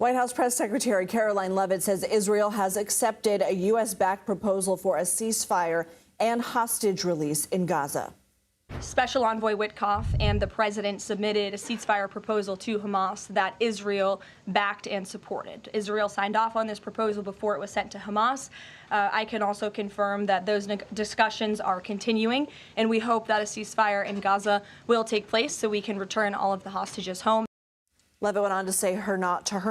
White House Press Secretary Karoline Leavitt says Israel has accepted a U.S.-backed proposal for a ceasefire and hostage release in Gaza. Special Envoy Witkoff and the president submitted a ceasefire proposal to Hamas that Israel backed and supported. Israel signed off on this proposal before it was sent to Hamas. I can also confirm that those discussions are continuing, and we hope that a ceasefire in Gaza will take place so we can return all of the hostages home. Leavitt went on to say to her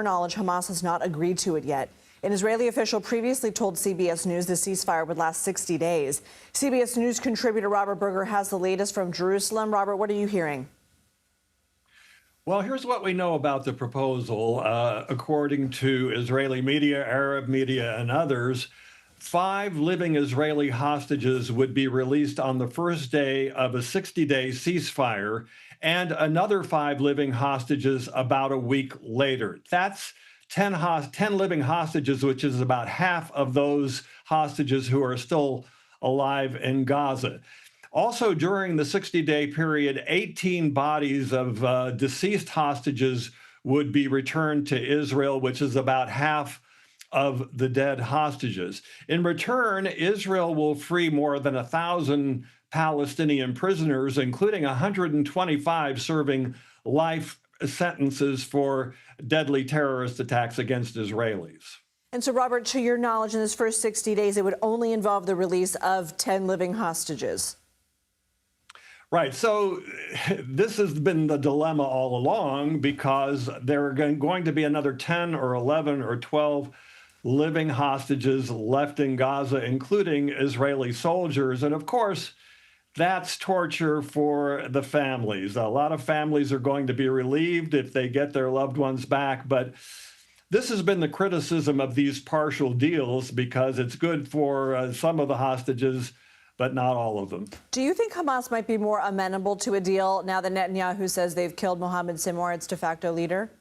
knowledge, Hamas has not agreed to it yet. An Israeli official previously told CBS News the ceasefire would last 60 days. CBS News contributor Robert Berger has the latest from Jerusalem. Robert, what are you hearing? Well, here's what we know about the proposal. According to Israeli media, Arab media, and others, 5 living Israeli hostages would be released on the first day of a 60-day ceasefire, and another 5 living hostages about a week later. That's 10 living hostages, which is about half of those hostages who are still alive in Gaza. Also, during the 60-day period, 18 bodies of deceased hostages would be returned to Israel, which is about half of the dead hostages. In return, Israel will free more than 1,000 Palestinian prisoners, including 125 serving life sentences for deadly terrorist attacks against Israelis. And so, Robert, to your knowledge, in this first 60 days, it would only involve the release of 10 living hostages. Right. So this has been the dilemma all along, because there are going to be another 10 or 11 or 12 living hostages left in Gaza, including Israeli soldiers. And of course, that's torture for the families. A lot of families are going to be relieved if they get their loved ones back. But this has been the criticism of these partial deals, because it's good for some of the hostages, but not all of them. Do you think Hamas might be more amenable to a deal now that Netanyahu says they've killed Mohammed Sinwar, its de facto leader?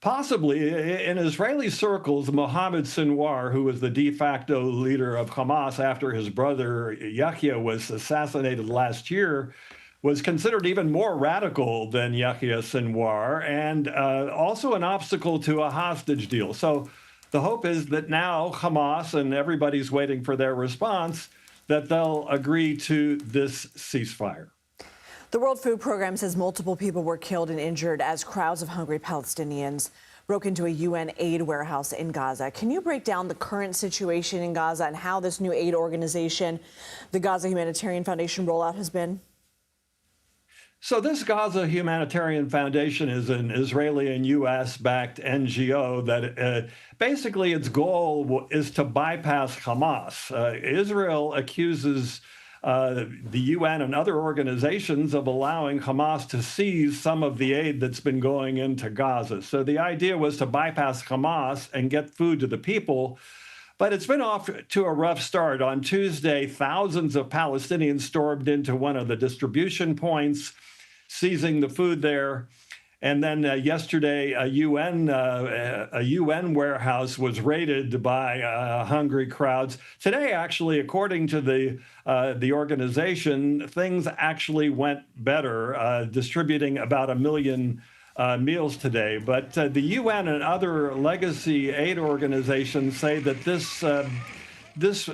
Possibly. In Israeli circles, Mohammed Sinwar, who was the de facto leader of Hamas after his brother Yahya was assassinated last year, was considered even more radical than Yahya Sinwar, and also an obstacle to a hostage deal. So the hope is that now Hamas, and everybody's waiting for their response, that they'll agree to this ceasefire. The World Food Program says multiple people were killed and injured as crowds of hungry Palestinians broke into a UN aid warehouse in Gaza. Can you break down the current situation in Gaza and how this new aid organization, the Gaza Humanitarian Foundation rollout, has been? So this Gaza Humanitarian Foundation is an Israeli and U.S.-backed NGO that basically its goal is to bypass Hamas. Israel accuses the UN and other organizations of allowing Hamas to seize some of the aid that's been going into Gaza. So the idea was to bypass Hamas and get food to the people. But it's been off to a rough start. On Tuesday, thousands of Palestinians stormed into one of the distribution points, seizing the food there. And then yesterday, a UN warehouse was raided by hungry crowds. Today, actually, according to the organization, things actually went better, distributing about 1 million meals today. But the UN and other legacy aid organizations say that this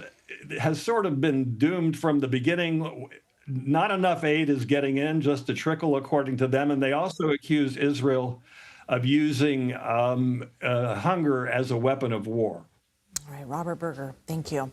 has sort of been doomed from the beginning. Not enough aid is getting in, just a trickle, according to them. And they also accuse Israel of using hunger as a weapon of war. All right, Robert Berger, thank you.